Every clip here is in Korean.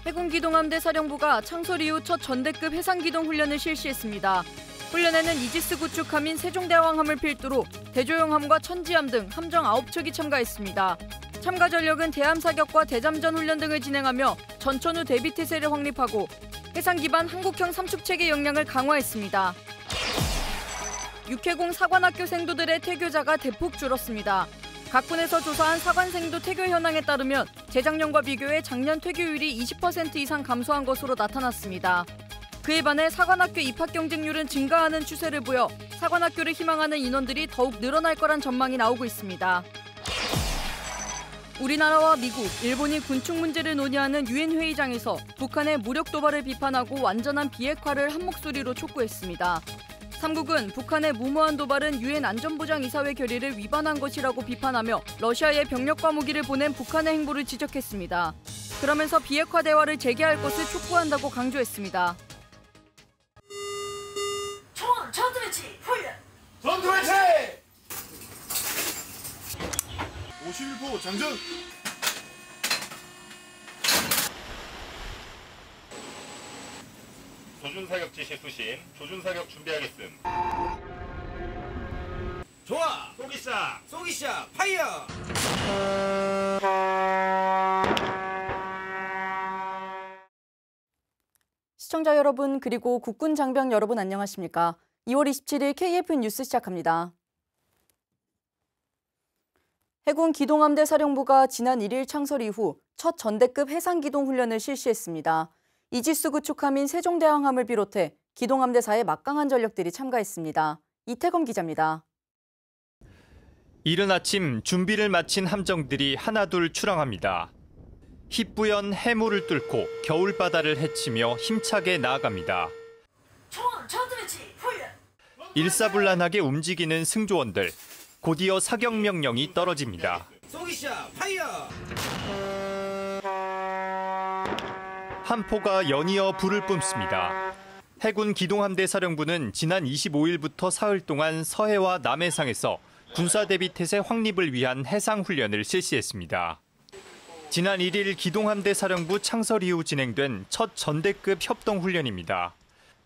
해군기동함대 사령부가 창설 이후 첫 전대급 해상기동 훈련을 실시했습니다. 훈련에는 이지스 구축함인 세종대왕함을 필두로 대조영함과 천지함 등 함정 9척이 참가했습니다. 참가 전력은 대함 사격과 대잠전 훈련 등을 진행하며 전천후 대비태세를 확립하고 해상 기반 한국형 삼축체계 역량을 강화했습니다. 육해공 사관학교 생도들의 퇴교자가 대폭 줄었습니다. 각 군에서 조사한 사관생도 퇴교 현황에 따르면 재작년과 비교해 작년 퇴교율이 20% 이상 감소한 것으로 나타났습니다. 그에 반해 사관학교 입학 경쟁률은 증가하는 추세를 보여 사관학교를 희망하는 인원들이 더욱 늘어날 거란 전망이 나오고 있습니다. 우리나라와 미국, 일본이 군축 문제를 논의하는 유엔 회의장에서 북한의 무력 도발을 비판하고 완전한 비핵화를 한 목소리로 촉구했습니다. 3국은 북한의 무모한 도발은 유엔 안전보장이사회 결의를 위반한 것이라고 비판하며 러시아에 병력과 무기를 보낸 북한의 행보를 지적했습니다. 그러면서 비핵화 대화를 재개할 것을 촉구한다고 강조했습니다. 전투배치 훈련! 전투배치! 51호 장전! 조준사격 지시 수신, 조준사격 준비하겠음. 좋아! 쏘기샷! 쏘기샷! 파이어! 시청자 여러분 그리고 국군 장병 여러분 안녕하십니까? 2월 27일 KF 뉴스 시작합니다. 해군 기동함대 사령부가 지난 1일 창설 이후 첫 전대급 해상기동 훈련을 실시했습니다. 이지스 구축함인 세종대왕함을 비롯해 기동함대사의 막강한 전력들이 참가했습니다. 이태검 기자입니다. 이른 아침 준비를 마친 함정들이 하나둘 출항합니다. 희뿌연 해물을 뚫고 겨울바다를 헤치며 힘차게 나아갑니다. 전투배치 훈련! 일사불란하게 움직이는 승조원들, 곧이어 사격 명령이 떨어집니다. 쏘기샷! 파이어! 한 포가 연이어 불을 뿜습니다. 해군 기동함대 사령부는 지난 25일부터 사흘 동안 서해와 남해상에서 군사대비태세 확립을 위한 해상훈련을 실시했습니다. 지난 1일 기동함대 사령부 창설 이후 진행된 첫 전대급 협동훈련입니다.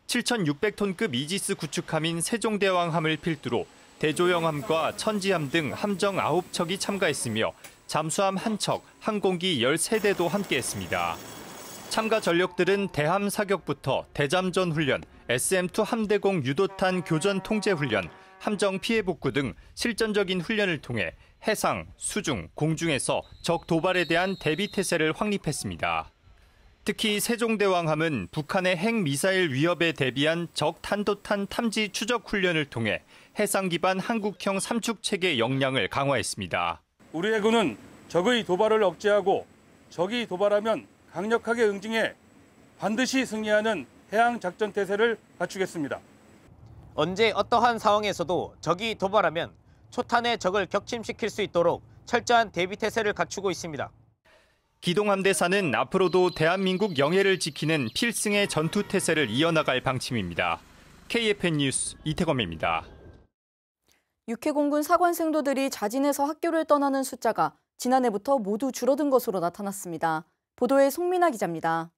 7,600톤급 이지스 구축함인 세종대왕함을 필두로 대조영함과 천지함 등 함정 9척이 참가했으며 잠수함 1척, 항공기 13대도 함께했습니다. 참가 전력들은 대함 사격부터 대잠전 훈련, SM-2 함대공 유도탄 교전 통제 훈련, 함정 피해 복구 등 실전적인 훈련을 통해 해상, 수중, 공중에서 적 도발에 대한 대비태세를 확립했습니다. 특히 세종대왕함은 북한의 핵미사일 위협에 대비한 적 탄도탄 탐지 추적 훈련을 통해 해상 기반 한국형 삼축체계 역량을 강화했습니다. 우리 해군은 적의 도발을 억제하고 적이 도발하면 강력하게 응징해 반드시 승리하는 해양 작전 태세를 갖추겠습니다. 언제 어떠한 상황에서도 적이 도발하면 초탄의 적을 격침시킬 수 있도록 철저한 대비 태세를 갖추고 있습니다. 기동함대사는 앞으로도 대한민국 영해를 지키는 필승의 전투 태세를 이어나갈 방침입니다. KFN 뉴스 이태검입니다. 육해공군 사관생도들이 자진해서 학교를 떠나는 숫자가 지난해부터 모두 줄어든 것으로 나타났습니다. 보도에 송민아 기자입니다.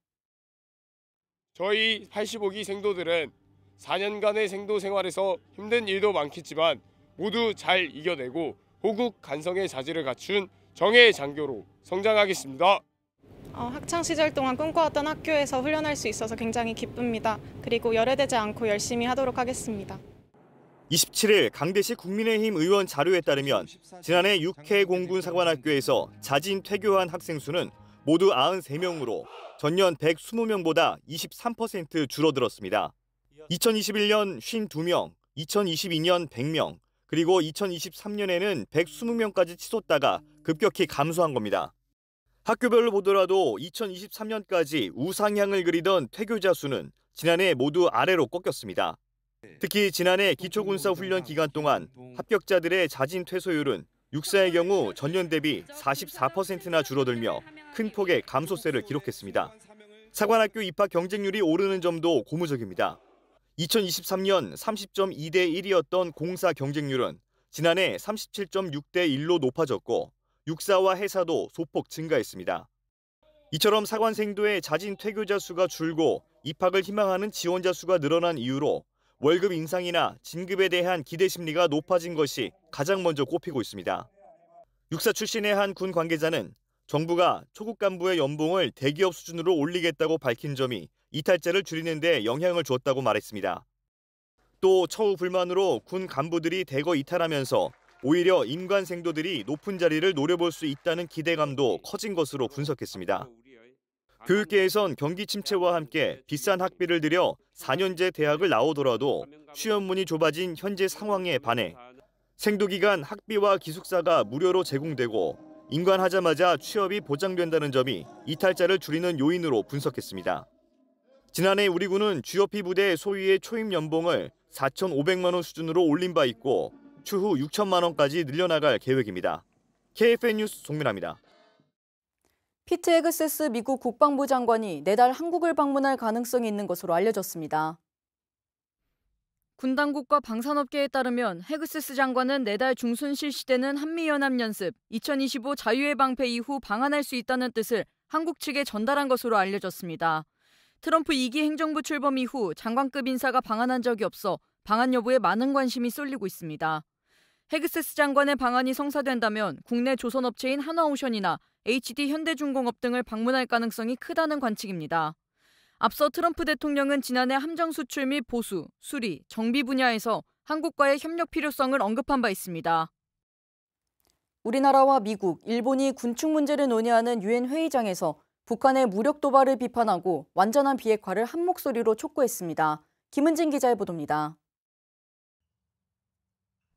저희 85기 생도들은 4년간의 생도 생활에서 힘든 일도 많겠지만 모두 잘 이겨내고 호국 간성의 자질을 갖춘 정예의 장교로 성장하겠습니다. 학창시절 동안 꿈꿔왔던 학교에서 훈련할 수 있어서 굉장히 기쁩니다. 그리고 열애되지 않고 열심히 하도록 하겠습니다. 27일 강대식 국민의힘 의원 자료에 따르면 지난해 육해공군 사관학교에서 자진 퇴교한 학생 수는 모두 93명으로 전년 120명보다 23% 줄어들었습니다. 2021년 52명, 2022년 100명, 그리고 2023년에는 120명까지 치솟다가 급격히 감소한 겁니다. 학교별로 보더라도 2023년까지 우상향을 그리던 퇴교자 수는 지난해 모두 아래로 꺾였습니다. 특히 지난해 기초군사훈련 기간 동안 합격자들의 자진 퇴소율은 육사의 경우 전년 대비 44%나 줄어들며 큰 폭의 감소세를 기록했습니다. 사관학교 입학 경쟁률이 오르는 점도 고무적입니다. 2023년 30.2대 1이었던 공사 경쟁률은 지난해 37.6대 1로 높아졌고 육사와 해사도 소폭 증가했습니다. 이처럼 사관생도의 자진 퇴교자 수가 줄고 입학을 희망하는 지원자 수가 늘어난 이유로 월급 인상이나 진급에 대한 기대 심리가 높아진 것이 가장 먼저 꼽히고 있습니다. 육사 출신의 한 군 관계자는 정부가 초급 간부의 연봉을 대기업 수준으로 올리겠다고 밝힌 점이 이탈자를 줄이는 데 영향을 줬다고 말했습니다. 또 처우 불만으로 군 간부들이 대거 이탈하면서 오히려 임관생도들이 높은 자리를 노려볼 수 있다는 기대감도 커진 것으로 분석했습니다. 교육계에선 경기 침체와 함께 비싼 학비를 들여 4년제 대학을 나오더라도 취업문이 좁아진 현재 상황에 반해 생도기간 학비와 기숙사가 무료로 제공되고 임관하자마자 취업이 보장된다는 점이 이탈자를 줄이는 요인으로 분석했습니다. 지난해 우리 군은 GOP 부대 소위의 초임 연봉을 4,500만 원 수준으로 올린 바 있고 추후 6천만 원까지 늘려나갈 계획입니다. KFN 뉴스 송민아입니다. 피트 헤그세스 미국 국방부 장관이 내달 한국을 방문할 가능성이 있는 것으로 알려졌습니다. 군 당국과 방산업계에 따르면 헤그세스 장관은 내달 중순 실시되는 한미연합연습 2025 자유의 방패 이후 방한할 수 있다는 뜻을 한국 측에 전달한 것으로 알려졌습니다. 트럼프 2기 행정부 출범 이후 장관급 인사가 방한한 적이 없어 방한 여부에 많은 관심이 쏠리고 있습니다. 헤그세스 장관의 방한이 성사된다면 국내 조선업체인 한화오션이나 HD 현대중공업 등을 방문할 가능성이 크다는 관측입니다. 앞서 트럼프 대통령은 지난해 함정 수출 및 보수, 수리, 정비 분야에서 한국과의 협력 필요성을 언급한 바 있습니다. 우리나라와 미국, 일본이 군축 문제를 논의하는 유엔 회의장에서 북한의 무력 도발을 비판하고 완전한 비핵화를 한 목소리로 촉구했습니다. 김은진 기자의 보도입니다.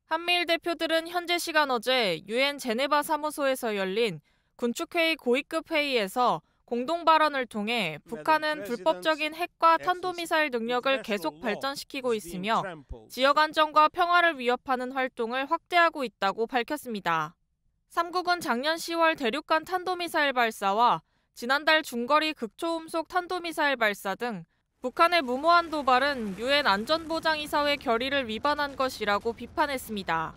한미일 대표들은 현재 시간 어제 유엔 제네바 사무소에서 열린 군축회의 고위급 회의에서 공동 발언을 통해 북한은 불법적인 핵과 탄도미사일 능력을 계속 발전시키고 있으며 지역 안정과 평화를 위협하는 활동을 확대하고 있다고 밝혔습니다. 3국은 작년 10월 대륙간 탄도미사일 발사와 지난달 중거리 극초음속 탄도미사일 발사 등 북한의 무모한 도발은 유엔 안전보장이사회 결의를 위반한 것이라고 비판했습니다.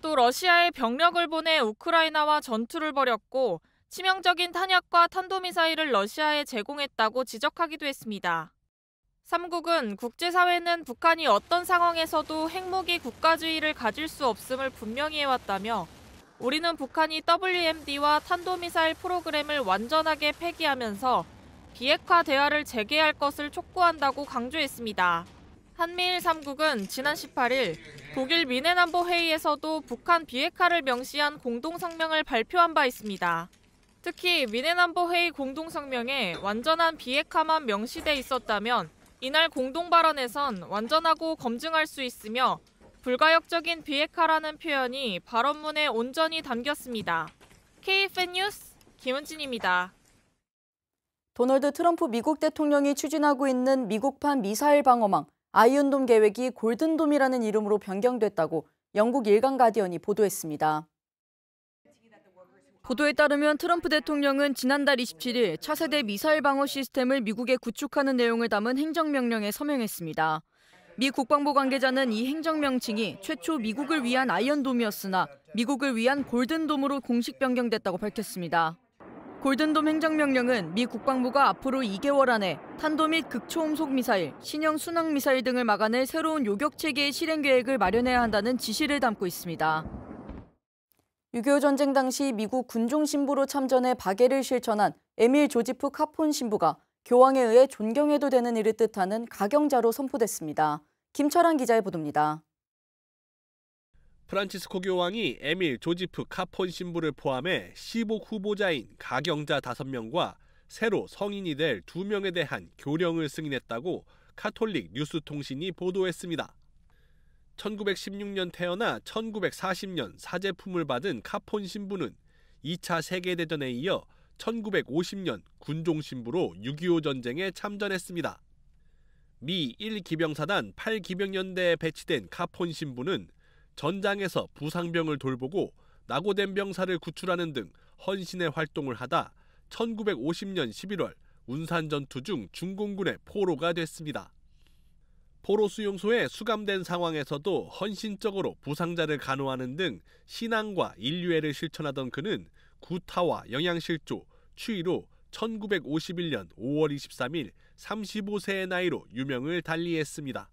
또 러시아에 병력을 보내 우크라이나와 전투를 벌였고 치명적인 탄약과 탄도미사일을 러시아에 제공했다고 지적하기도 했습니다. 3국은 국제사회는 북한이 어떤 상황에서도 핵무기 국가주의를 가질 수 없음을 분명히 해왔다며 우리는 북한이 WMD와 탄도미사일 프로그램을 완전하게 폐기하면서 비핵화 대화를 재개할 것을 촉구한다고 강조했습니다. 한미일 3국은 지난 18일 독일 미네남보 회의에서도 북한 비핵화를 명시한 공동성명을 발표한 바 있습니다. 특히 미네남보 회의 공동성명에 완전한 비핵화만 명시돼 있었다면 이날 공동발언에선 완전하고 검증할 수 있으며 불가역적인 비핵화라는 표현이 발언문에 온전히 담겼습니다. KFN 뉴스 김은진입니다. 도널드 트럼프 미국 대통령이 추진하고 있는 미국판 미사일 방어망 아이언돔 계획이 골든돔이라는 이름으로 변경됐다고 영국 일간 가디언이 보도했습니다. 보도에 따르면 트럼프 대통령은 지난달 27일 차세대 미사일 방어 시스템을 미국에 구축하는 내용을 담은 행정명령에 서명했습니다. 미 국방부 관계자는 이 행정명칭이 최초 미국을 위한 아이언돔이었으나 미국을 위한 골든돔으로 공식 변경됐다고 밝혔습니다. 골든돔 행정명령은 미 국방부가 앞으로 2개월 안에 탄도 및 극초음속 미사일, 신형 순항 미사일 등을 막아낼 새로운 요격체계의 실행 계획을 마련해야 한다는 지시를 담고 있습니다. 6.25 전쟁 당시 미국 군종 신부로 참전해 박해를 실천한 에밀 조지프 카폰 신부가 교황에 의해 존경해도 되는 일을 뜻하는 가경자로 선포됐습니다. 김철환 기자의 보도입니다. 프란치스코 교황이 에밀 조지프 카폰 신부를 포함해 시복 후보자인 가경자 5명과 새로 성인이 될 2명에 대한 교령을 승인했다고 카톨릭 뉴스통신이 보도했습니다. 1916년 태어나 1940년 사제품을 받은 카폰 신부는 2차 세계대전에 이어 1950년 군종 신부로 6.25 전쟁에 참전했습니다. 미 1기병사단 8기병연대에 배치된 카폰 신부는 전장에서 부상병을 돌보고 낙오된 병사를 구출하는 등 헌신의 활동을 하다 1950년 11월 운산 전투 중 중공군의 포로가 됐습니다. 포로 수용소에 수감된 상황에서도 헌신적으로 부상자를 간호하는 등 신앙과 인류애를 실천하던 그는 구타와 영양실조, 추위로 1951년 5월 23일 35세의 나이로 유명을 달리했습니다.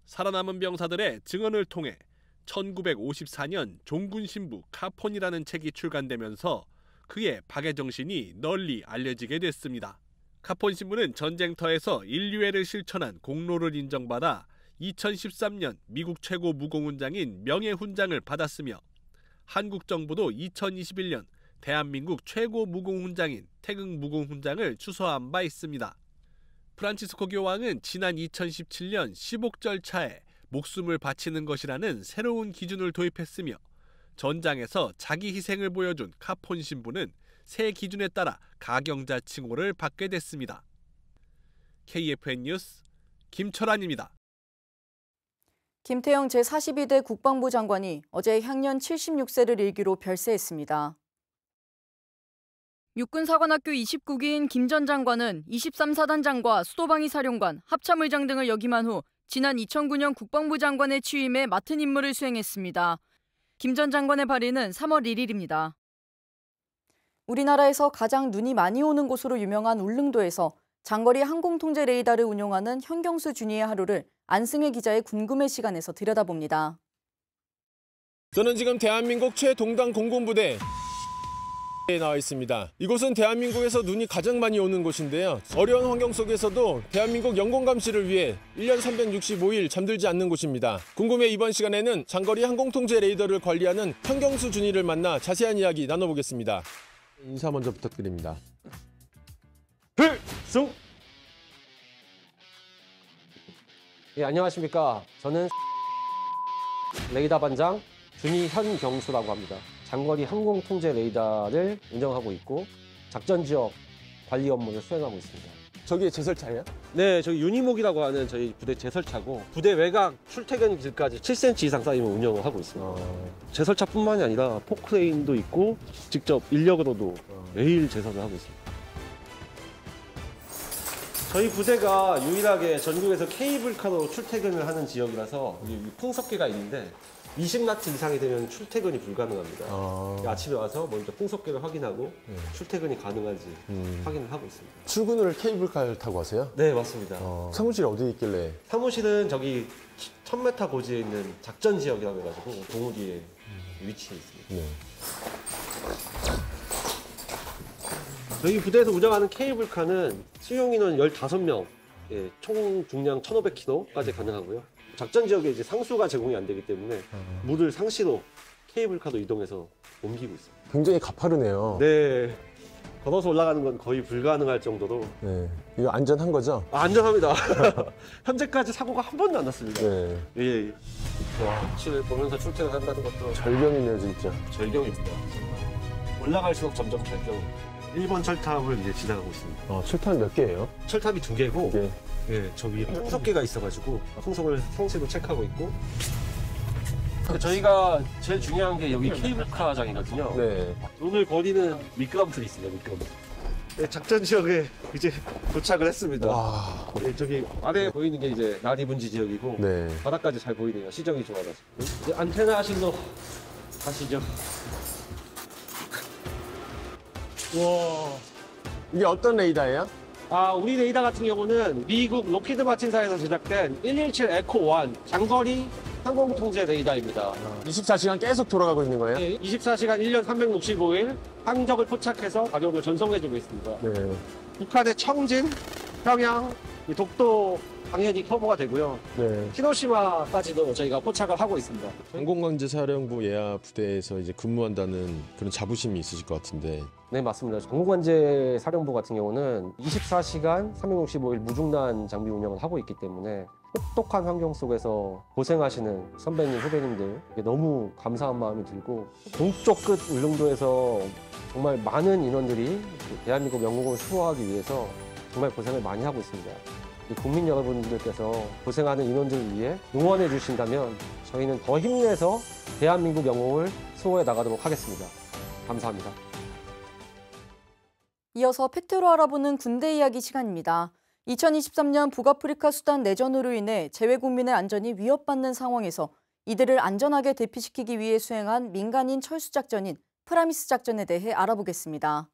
살아남은 병사들의 증언을 통해 1954년 종군 신부 카폰이라는 책이 출간되면서 그의 박애 정신이 널리 알려지게 됐습니다. 카폰 신부는 전쟁터에서 인류애를 실천한 공로를 인정받아 2013년 미국 최고 무공훈장인 명예훈장을 받았으며 한국 정부도 2021년 대한민국 최고 무공훈장인 태극 무공훈장을 추서한 바 있습니다. 프란치스코 교황은 지난 2017년 시복 절차에 목숨을 바치는 것이라는 새로운 기준을 도입했으며 전장에서 자기 희생을 보여준 카폰 신부는 새 기준에 따라 가경자 칭호를 받게 됐습니다. KFN 뉴스 김철환입니다. 김태형 제42대 국방부 장관이 어제 향년 76세를 일기로 별세했습니다. 육군사관학교 29기인 김 전 장관은 23사단장과 수도방위 사령관, 합참의장 등을 역임한 후 지난 2009년 국방부 장관에 취임해 맡은 임무를 수행했습니다. 김 전 장관의 발인은 3월 1일입니다. 우리나라에서 가장 눈이 많이 오는 곳으로 유명한 울릉도에서 장거리 항공통제 레이더를 운용하는 현경수 준이의 하루를 안승혜 기자의 궁금해 시간에서 들여다봅니다. 저는 지금 대한민국 최동단 공군부대에 나와 있습니다. 이곳은 대한민국에서 눈이 가장 많이 오는 곳인데요. 어려운 환경 속에서도 대한민국 영공 감시를 위해 1년 365일 잠들지 않는 곳입니다. 궁금해 이번 시간에는 장거리 항공통제 레이더를 관리하는 현경수 준이를 만나 자세한 이야기 나눠보겠습니다. 인사 먼저 부탁드립니다. 필승! 예, 안녕하십니까. 저는 레이더 반장 준이 현경수라고 합니다. 장거리 항공통제 레이더를 운영하고 있고 작전 지역 관리 업무를 수행하고 있습니다. 저기 제설차예요? 네, 저기 유니목이라고 하는 저희 부대 제설차고 부대 외곽 출퇴근길까지 7cm 이상 쌓이면 운영을 하고 있습니다. 제설차뿐만이 아니라 포크레인도 있고 직접 인력으로도 매일 제설을 하고 있습니다. 저희 부대가 유일하게 전국에서 케이블카로 출퇴근을 하는 지역이라서 풍속계가 있는데 20나트 이상이 되면 출퇴근이 불가능합니다. 아침에 와서 먼저 풍속계를 확인하고 출퇴근이 가능한지 확인을 하고 있습니다. 출근을 케이블카를 타고 하세요? 네, 맞습니다. 사무실이 어디에 있길래? 사무실은 저기 1000m 고지에 있는 작전 지역이라고 해가지고 동우리에 위치해 있습니다. 네. 저희 부대에서 운영하는 케이블카는 수용 인원 15명, 예, 총 중량 1500kg까지 가능하고요. 작전 지역에 이제 상수가 제공이 안 되기 때문에 물을 상시로 케이블카도 이동해서 옮기고 있습니다. 굉장히 가파르네요. 네. 걸어서 올라가는 건 거의 불가능할 정도로. 네. 이거 안전한 거죠? 안전합니다. 현재까지 사고가 한 번도 안 났습니다. 네. 예. 와, 빛을 보면서 출퇴근한다는 것도 절경이네요, 진짜. 절경입니다. 올라갈수록 점점 절경. 1번 철탑을 이제 지나가고 있습니다. 철탑이 몇 개예요? 철탑이 2개고, 2개. 예, 저 위에 풍속계가 있어가지고 풍속을 상시로 체크하고 있고. 저희가 제일 중요한 게 여기 케이블카장이거든요. 네. 오늘 거리는 미끄럼틀이 있습니다. 미끄럼틀. 네, 작전 지역에 이제 도착을 했습니다. 와. 네, 저기 아래 보이는 게 이제 나리분지 지역이고 네. 바닥까지 잘 보이네요. 시정이 좋아가지고. 이제 안테나 하실로 가시죠. 와. 이게 어떤 레이더예요? 우리 레이더 같은 경우는 미국 로키드 마틴사에서 제작된 117 에코 1 장거리 항공통제 레이더입니다. 24시간 계속 돌아가고 있는 거예요? 네, 24시간 1년 365일 항적을 포착해서 가격을 전송해주고 있습니다. 네. 북한의 청진, 평양, 독도 당연히 커버가 되고요. 네. 히로시마까지도 저희가 포착을 하고 있습니다. 항공관제사령부 예하 부대에서 이제 근무한다는 그런 자부심이 있으실 것 같은데. 네, 맞습니다. 항공관제 사령부 같은 경우는 24시간 365일 무중단 장비 운영을 하고 있기 때문에 혹독한 환경 속에서 고생하시는 선배님, 후배님들 너무 감사한 마음이 들고 동쪽 끝 울릉도에서 정말 많은 인원들이 대한민국 영공을 수호하기 위해서 정말 고생을 많이 하고 있습니다. 국민 여러분들께서 고생하는 인원들을 위해 응원해 주신다면 저희는 더 힘내서 대한민국 영공을 수호해 나가도록 하겠습니다. 감사합니다. 이어서 팩트로 알아보는 군대 이야기 시간입니다. 2023년 북아프리카 수단 내전으로 인해 재외국민의 안전이 위협받는 상황에서 이들을 안전하게 대피시키기 위해 수행한 민간인 철수작전인 프라미스 작전에 대해 알아보겠습니다.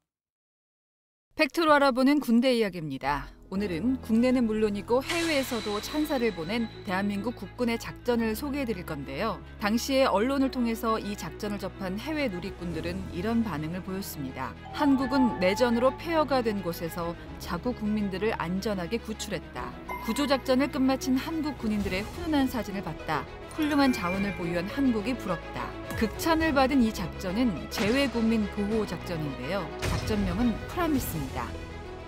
팩트로 알아보는 군대 이야기입니다. 오늘은 국내는 물론이고 해외에서도 찬사를 보낸 대한민국 국군의 작전을 소개해드릴 건데요. 당시에 언론을 통해서 이 작전을 접한 해외 누리꾼들은 이런 반응을 보였습니다. 한국은 내전으로 폐허가 된 곳에서 자국 국민들을 안전하게 구출했다. 구조작전을 끝마친 한국 군인들의 훈훈한 사진을 봤다. 훌륭한 자원을 보유한 한국이 부럽다. 극찬을 받은 이 작전은 재외국민 보호 작전인데요. 작전명은 프라미스입니다.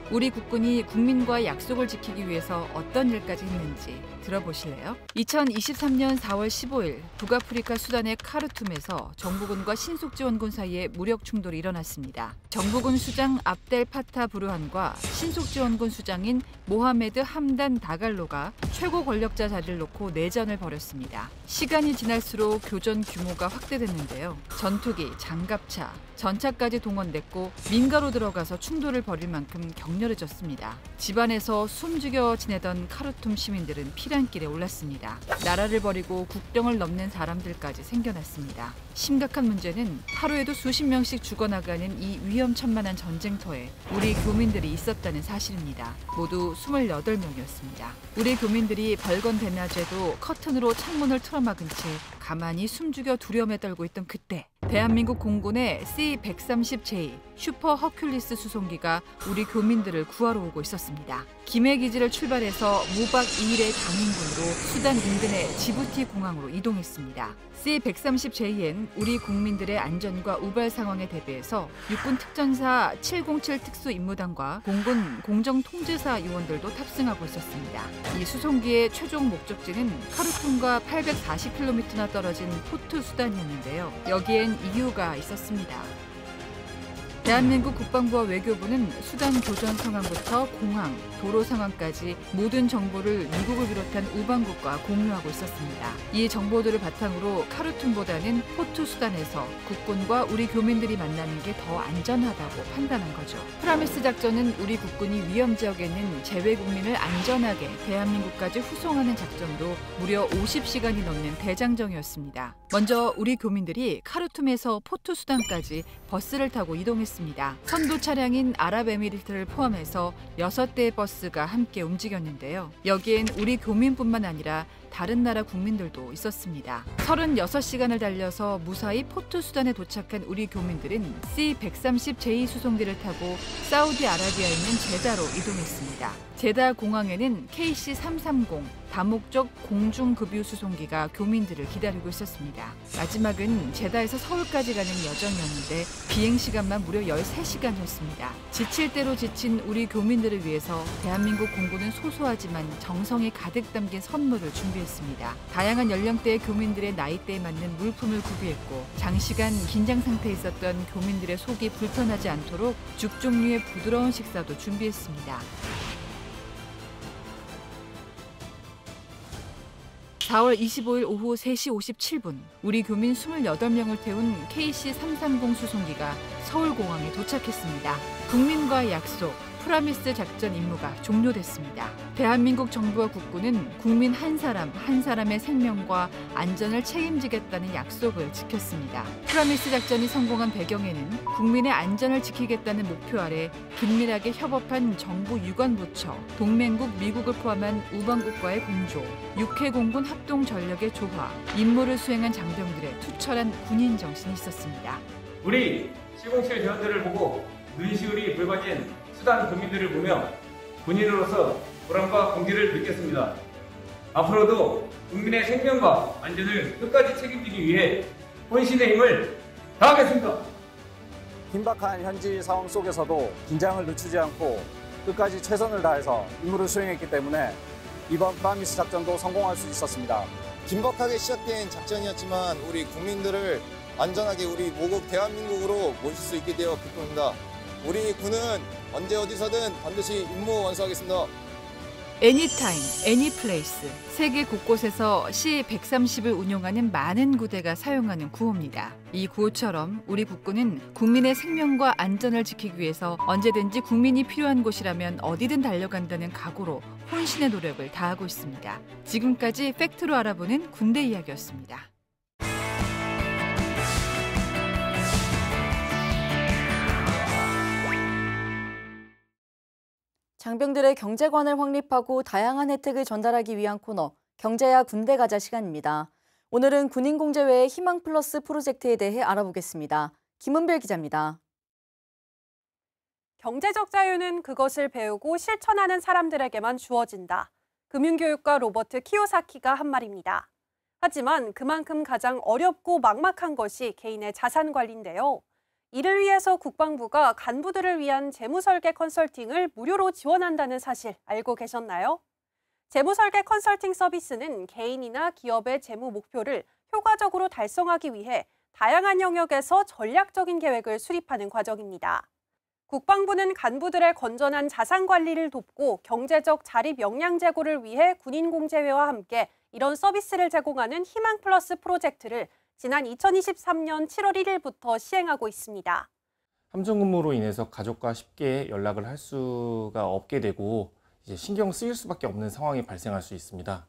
우리 국군이 국민과의 약속을 지키기 위해서 어떤 일까지 했는지 들어보실래요? 2023년 4월 15일 북아프리카 수단의 카르툼에서 정부군과 신속지원군 사이에 무력 충돌이 일어났습니다. 정부군 수장 압델 파타 부르한과 신속지원군 수장인 모하메드 함단 다갈로가 최고 권력자 자리를 놓고 내전을 벌였습니다. 시간이 지날수록 교전 규모가 확대됐는데요. 전투기, 장갑차, 전차까지 동원됐고 민가로 들어가서 충돌을 벌일 만큼 격렬해졌습니다. 집안에서 숨죽여 지내던 카르툼 시민들은 피란길에 올랐습니다. 나라를 버리고 국경을 넘는 사람들까지 생겨났습니다. 심각한 문제는 하루에도 수십 명씩 죽어나가는 이 위험천만한 전쟁터에 우리 교민들이 있었다는 사실입니다. 모두 28명이었습니다. 우리 교민들이 벌건 대낮에도 커튼으로 창문을 틀어막은 채 가만히 숨죽여 두려움에 떨고 있던 그때 대한민국 공군의 C-130J 슈퍼 허큘리스 수송기가 우리 교민들을 구하러 오고 있었습니다. 김해 기지를 출발해서 무박 2일의 강행군으로 수단 인근의 지부티 공항으로 이동했습니다. C-130J엔 우리 국민들의 안전과 우발 상황에 대비해서 육군 특전사 707 특수임무단과 공군 공정통제사 요원들도 탑승하고 있었습니다. 이 수송기의 최종 목적지는 카르툼과 840km나 떨어진 포트 수단이었는데요. 여기엔 이유가 있었습니다. 대한민국 국방부와 외교부는 수단 교전 상황부터 공항, 도로 상황까지 모든 정보를 미국을 비롯한 우방국과 공유하고 있었습니다. 이 정보들을 바탕으로 카르툼보다는 포트 수단에서 국군과 우리 교민들이 만나는 게 더 안전하다고 판단한 거죠. 프라미스 작전은 우리 국군이 위험 지역에 있는 재외국민을 안전하게 대한민국까지 후송하는 작전으로 무려 50시간이 넘는 대장정이었습니다. 먼저 우리 교민들이 카르툼에서 포트 수단까지 버스를 타고 이동했습니다. 선두 차량인 아랍에미리트를 포함해서 6대의 버스가 함께 움직였는데요. 여기엔 우리 교민뿐만 아니라 다른 나라 국민들도 있었습니다. 36시간을 달려서 무사히 포트 수단에 도착한 우리 교민들은 C-130J 수송기를 타고 사우디아라비아에 있는 제다로 이동했습니다. 제다 공항에는 KC-330 다목적 공중급유 수송기가 교민들을 기다리고 있었습니다. 마지막은 제다에서 서울까지 가는 여정이었는데 비행시간만 무려 13시간이었습니다. 지칠 대로 지친 우리 교민들을 위해서 대한민국 공군은 소소하지만 정성이 가득 담긴 선물을 준비했습니다. 다양한 연령대의 교민들의 나이대에 맞는 물품을 구비했고 장시간 긴장 상태에 있었던 교민들의 속이 불편하지 않도록 죽 종류의 부드러운 식사도 준비했습니다. 4월 25일 오후 3시 57분 우리 교민 28명을 태운 KC-330 수송기가 서울공항에 도착했습니다. 국민과의 약속, 프라미스 작전 임무가 종료됐습니다. 대한민국 정부와 국군은 국민 한 사람의 생명과 안전을 책임지겠다는 약속을 지켰습니다. 프라미스 작전이 성공한 배경에는 국민의 안전을 지키겠다는 목표 아래 긴밀하게 협업한 정부 유관부처, 동맹국 미국을 포함한 우방국과의 공조, 육해공군 합동 전력의 조화, 임무를 수행한 장병들의 투철한 군인 정신이 있었습니다. 우리 시공실 대원들을 보고 눈시울이 붉어진 수단 교민들을 보며 군인으로서 보람과 긍지를 느꼈습니다. 앞으로도 국민의 생명과 안전을 끝까지 책임지기 위해 혼신의 힘을 다하겠습니다. 긴박한 현지 상황 속에서도 긴장을 늦추지 않고 끝까지 최선을 다해서 임무를 수행했기 때문에 이번 프라미스 작전도 성공할 수 있었습니다. 긴박하게 시작된 작전이었지만 우리 국민들을 안전하게 우리 모국 대한민국으로 모실 수 있게 되어 기쁩니다. 우리 군은 언제 어디서든 반드시 임무 완수하겠습니다. 애니타임, 애니플레이스. 세계 곳곳에서 C-130을 운용하는 많은 구대가 사용하는 구호입니다. 이 구호처럼 우리 국군은 국민의 생명과 안전을 지키기 위해서 언제든지 국민이 필요한 곳이라면 어디든 달려간다는 각오로 혼신의 노력을 다하고 있습니다. 지금까지 팩트로 알아보는 군대 이야기였습니다. 장병들의 경제관을 확립하고 다양한 혜택을 전달하기 위한 코너, 경제야 군대 가자 시간입니다. 오늘은 군인공제 외의 희망 플러스 프로젝트에 대해 알아보겠습니다. 김은별 기자입니다. 경제적 자유는 그것을 배우고 실천하는 사람들에게만 주어진다. 금융교육가 로버트 키요사키가 한 말입니다. 하지만 그만큼 가장 어렵고 막막한 것이 개인의 자산 관리인데요. 이를 위해서 국방부가 간부들을 위한 재무설계 컨설팅을 무료로 지원한다는 사실 알고 계셨나요? 재무설계 컨설팅 서비스는 개인이나 기업의 재무 목표를 효과적으로 달성하기 위해 다양한 영역에서 전략적인 계획을 수립하는 과정입니다. 국방부는 간부들의 건전한 자산 관리를 돕고 경제적 자립 역량 제고를 위해 군인공제회와 함께 이런 서비스를 제공하는 희망 플러스 프로젝트를 지난 2023년 7월 1일부터 시행하고 있습니다. 함정 근무로 인해서 가족과 쉽게 연락을 할 수가 없게 되고 이제 신경 쓰일 수밖에 없는 상황이 발생할 수 있습니다.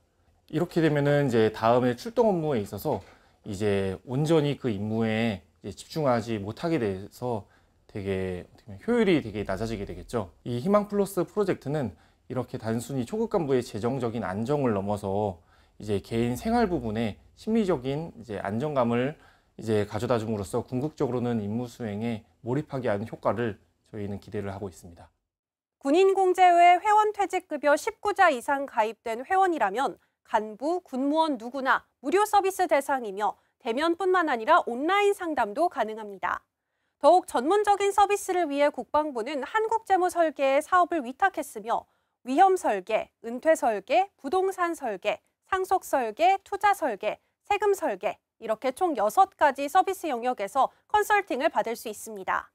이렇게 되면은 이제 다음에 출동 업무에 있어서 이제 온전히 그 임무에 이제 집중하지 못하게 돼서 되게 효율이 되게 낮아지게 되겠죠. 이 희망 플러스 프로젝트는 이렇게 단순히 초급 간부의 재정적인 안정을 넘어서 이제 개인 생활 부분에 심리적인 이제 안정감을 이제 가져다 줌으로써 궁극적으로는 임무 수행에 몰입하게 하는 효과를 저희는 기대를 하고 있습니다. 군인공제회 회원퇴직급여 19자 이상 가입된 회원이라면 간부, 군무원 누구나 무료 서비스 대상이며 대면뿐만 아니라 온라인 상담도 가능합니다. 더욱 전문적인 서비스를 위해 국방부는 한국재무설계에 사업을 위탁했으며 위험 설계, 은퇴 설계, 부동산 설계, 상속 설계, 투자 설계, 세금 설계 이렇게 총 6가지 서비스 영역에서 컨설팅을 받을 수 있습니다.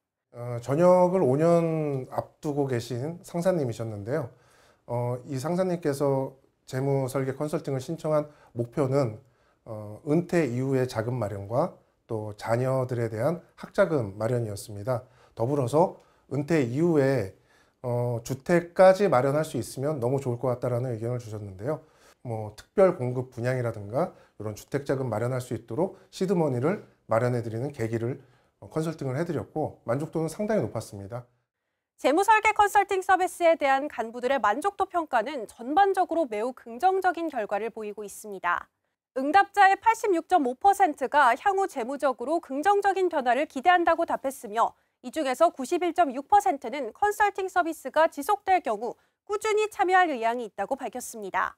전역을 5년 앞두고 계신 상사님이셨는데요. 이 상사님께서 재무설계 컨설팅을 신청한 목표는 은퇴 이후의 자금 마련과 또 자녀들에 대한 학자금 마련이었습니다. 더불어서 은퇴 이후에 주택까지 마련할 수 있으면 너무 좋을 것 같다라는 의견을 주셨는데요. 특별 공급 분양이라든가 이런 주택자금 마련할 수 있도록 시드머니를 마련해드리는 계기를 컨설팅을 해드렸고 만족도는 상당히 높았습니다. 재무설계 컨설팅 서비스에 대한 간부들의 만족도 평가는 전반적으로 매우 긍정적인 결과를 보이고 있습니다. 응답자의 86.5%가 향후 재무적으로 긍정적인 변화를 기대한다고 답했으며 이 중에서 91.6%는 컨설팅 서비스가 지속될 경우 꾸준히 참여할 의향이 있다고 밝혔습니다.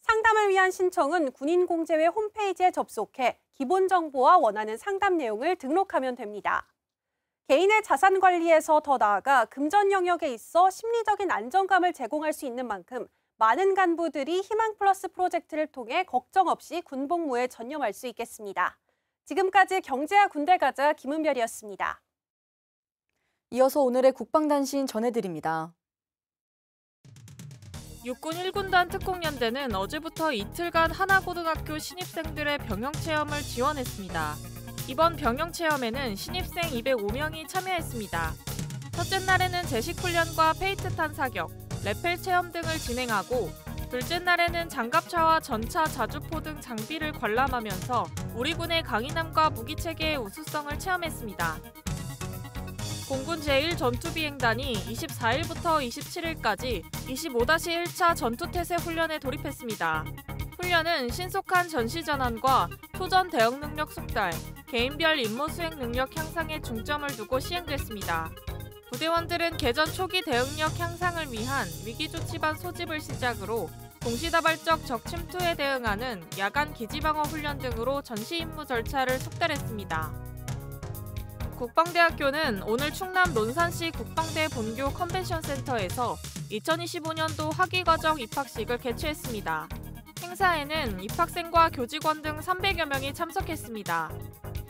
상담을 위한 신청은 군인공제회 홈페이지에 접속해 기본 정보와 원하는 상담 내용을 등록하면 됩니다. 개인의 자산 관리에서 더 나아가 금전 영역에 있어 심리적인 안정감을 제공할 수 있는 만큼 많은 간부들이 희망 플러스 프로젝트를 통해 걱정 없이 군복무에 전념할 수 있겠습니다. 지금까지 경제야 군대 가자 김은별이었습니다. 이어서 오늘의 국방단신 전해드립니다. 육군 1군단 특공연대는 어제부터 이틀간 하나고등학교 신입생들의 병영체험을 지원했습니다. 이번 병영체험에는 신입생 205명이 참여했습니다. 첫째 날에는 제식훈련과 페이트탄 사격, 레펠 체험 등을 진행하고 둘째 날에는 장갑차와 전차, 자주포 등 장비를 관람하면서 우리 군의 강인함과 무기체계의 우수성을 체험했습니다. 공군 제1전투비행단이 24일부터 27일까지 25-1차 전투태세 훈련에 돌입했습니다. 훈련은 신속한 전시전환과 초전 대응 능력 숙달, 개인별 임무 수행 능력 향상에 중점을 두고 시행됐습니다. 부대원들은 개전 초기 대응력 향상을 위한 위기조치반 소집을 시작으로 동시다발적 적 침투에 대응하는 야간 기지방어 훈련 등으로 전시 임무 절차를 속달했습니다. 국방대학교는 오늘 충남 논산시 국방대 본교 컨벤션 센터에서 2025년도 학위과정 입학식을 개최했습니다. 행사에는 입학생과 교직원 등 300여 명이 참석했습니다.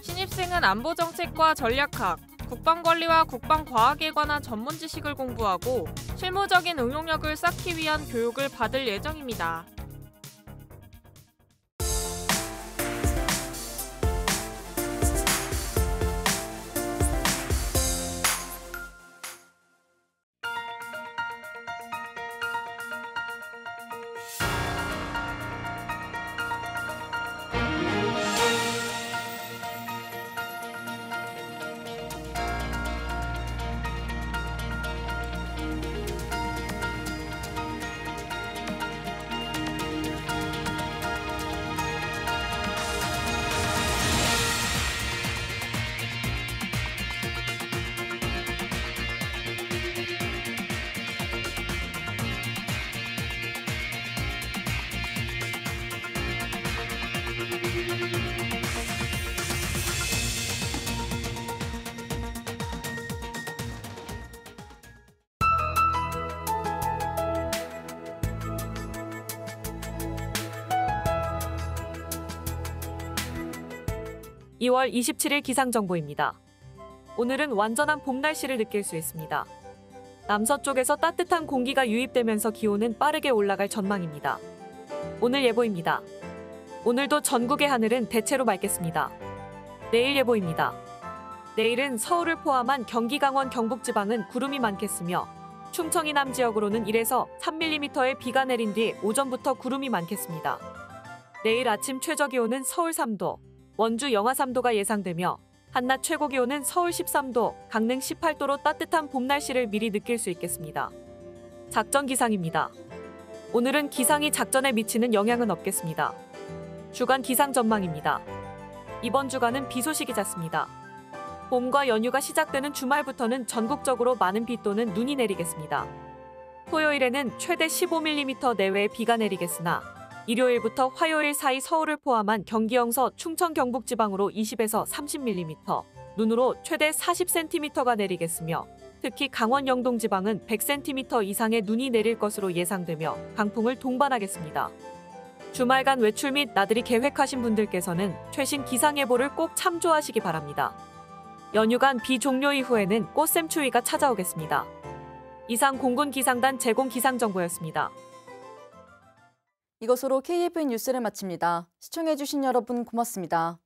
신입생은 안보정책과 전략학, 국방관리와 국방과학에 관한 전문 지식을 공부하고 실무적인 응용력을 쌓기 위한 교육을 받을 예정입니다. 2월 27일 기상정보입니다. 오늘은 완전한 봄 날씨를 느낄 수 있습니다. 남서쪽에서 따뜻한 공기가 유입되면서 기온은 빠르게 올라갈 전망입니다. 오늘 예보입니다. 오늘도 전국의 하늘은 대체로 맑겠습니다. 내일 예보입니다. 내일은 서울을 포함한 경기, 강원, 경북 지방은 구름이 많겠으며 충청 이남 지역으로는 1에서 3mm의 비가 내린 뒤 오전부터 구름이 많겠습니다. 내일 아침 최저기온은 서울 3도, 원주 영하 3도가 예상되며 한낮 최고기온은 서울 13도, 강릉 18도로 따뜻한 봄 날씨를 미리 느낄 수 있겠습니다. 작전 기상입니다. 오늘은 기상이 작전에 미치는 영향은 없겠습니다. 주간 기상 전망입니다. 이번 주간은 비 소식이 잦습니다. 봄과 연휴가 시작되는 주말부터는 전국적으로 많은 비 또는 눈이 내리겠습니다. 토요일에는 최대 15mm 내외의 비가 내리겠으나 일요일부터 화요일 사이 서울을 포함한 경기 영서, 충청, 경북 지방으로 20에서 30mm, 눈으로 최대 40cm가 내리겠으며 특히 강원, 영동 지방은 100cm 이상의 눈이 내릴 것으로 예상되며 강풍을 동반하겠습니다. 주말간 외출 및 나들이 계획하신 분들께서는 최신 기상예보를 꼭 참조하시기 바랍니다. 연휴간 비 종료 이후에는 꽃샘추위가 찾아오겠습니다. 이상 공군기상단 제공 기상정보였습니다. 이것으로 KFN 뉴스를 마칩니다. 시청해주신 여러분 고맙습니다.